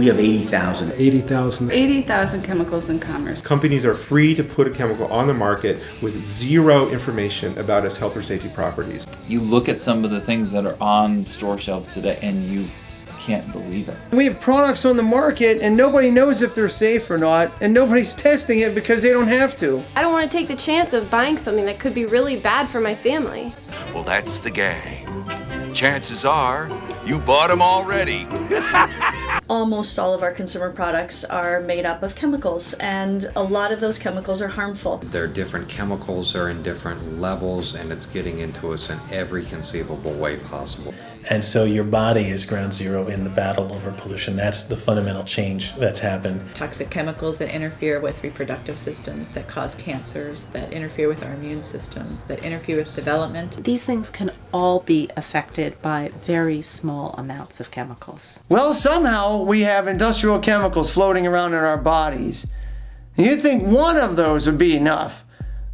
We have 80,000. 80,000. 80,000 chemicals in commerce. Companies are free to put a chemical on the market with zero information about its health or safety properties. You look at some of the things that are on store shelves today and you can't believe it. We have products on the market and nobody knows if they're safe or not, and nobody's testing it because they don't have to. I don't want to take the chance of buying something that could be really bad for my family. Well, that's the gang. Chances are you bought them already. Almost all of our consumer products are made up of chemicals, and a lot of those chemicals are harmful. There are different chemicals, they're in different levels, and it's getting into us in every conceivable way possible. And so your body is ground zero in the battle over pollution. That's the fundamental change that's happened. Toxic chemicals that interfere with reproductive systems, that cause cancers, that interfere with our immune systems, that interfere with development. These things can all be affected by very small amounts of chemicals. Well, somehow we have industrial chemicals floating around in our bodies. And you'd think one of those would be enough.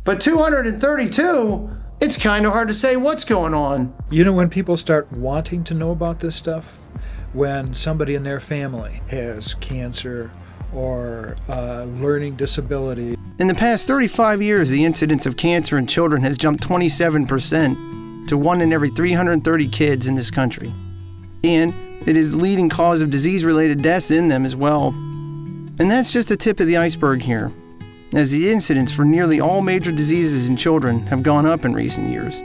But 232, it's kind of hard to say what's going on. You know, when people start wanting to know about this stuff, when somebody in their family has cancer or learning disability. In the past 35 years, the incidence of cancer in children has jumped 27% to 1 in every 330 kids in this country. And it is the leading cause of disease-related deaths in them as well. And that's just the tip of the iceberg here, as the incidence for nearly all major diseases in children have gone up in recent years.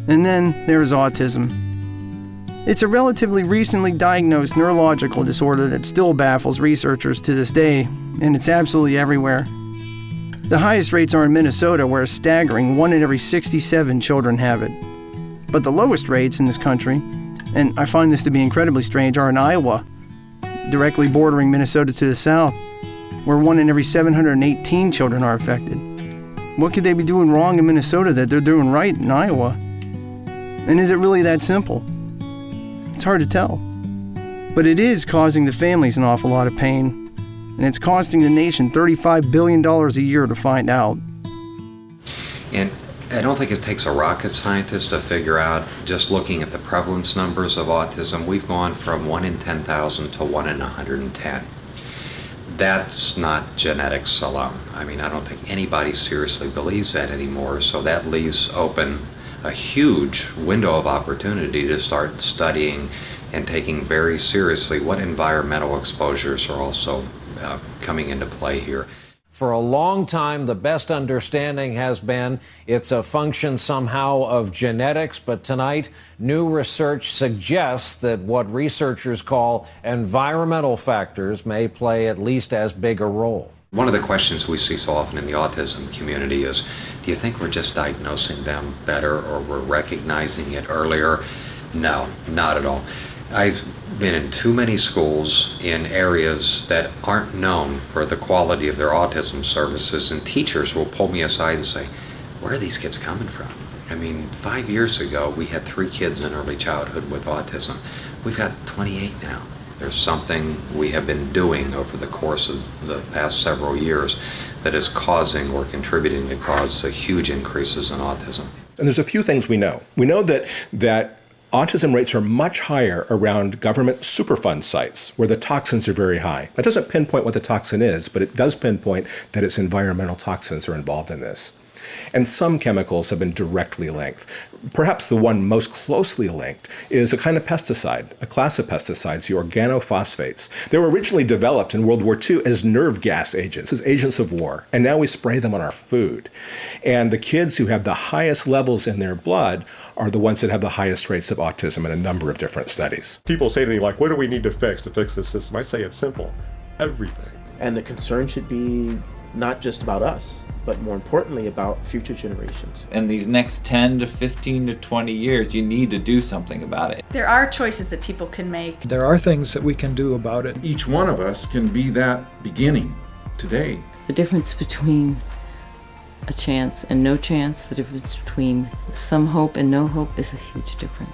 And then there's autism. It's a relatively recently diagnosed neurological disorder that still baffles researchers to this day, and it's absolutely everywhere. The highest rates are in Minnesota, where a staggering 1 in every 67 children have it. But the lowest rates in this country, and I find this to be incredibly strange, are in Iowa, directly bordering Minnesota to the south, where 1 in every 718 children are affected. What could they be doing wrong in Minnesota that they're doing right in Iowa? And is it really that simple? It's hard to tell. But it is causing the families an awful lot of pain, and it's costing the nation $35 billion a year to find out. And I don't think it takes a rocket scientist to figure out, just looking at the prevalence numbers of autism, we've gone from 1 in 10,000 to 1 in 110. That's not genetics alone. I mean, I don't think anybody seriously believes that anymore, so that leaves open a huge window of opportunity to start studying and taking very seriously what environmental exposures are also coming into play here. For a long time, the best understanding has been it's a function somehow of genetics, but tonight, new research suggests that what researchers call environmental factors may play at least as big a role. One of the questions we see so often in the autism community is, do you think we're just diagnosing them better or we're recognizing it earlier? No, not at all. I've been in too many schools in areas that aren't known for the quality of their autism services, and teachers will pull me aside and say, where are these kids coming from? I mean, 5 years ago, we had 3 kids in early childhood with autism. We've got 28 now. There's something we have been doing over the course of the past several years that is causing or contributing to cause huge increases in autism. And there's a few things we know. We know that autism rates are much higher around government Superfund sites where the toxins are very high. That doesn't pinpoint what the toxin is, but it does pinpoint that it's environmental toxins are involved in this. And some chemicals have been directly linked. Perhaps the one most closely linked is a kind of pesticide, a class of pesticides, the organophosphates. They were originally developed in World War II as nerve gas agents, as agents of war, and now we spray them on our food. And the kids who have the highest levels in their blood are the ones that have the highest rates of autism in a number of different studies. People say to me, like, what do we need to fix this system? I say it's simple. Everything. And the concern should be not just about us, but more importantly about future generations. In these next 10 to 15 to 20 years, you need to do something about it. There are choices that people can make. There are things that we can do about it. Each one of us can be that beginning today. The difference between a chance and no chance, the difference between some hope and no hope is a huge difference.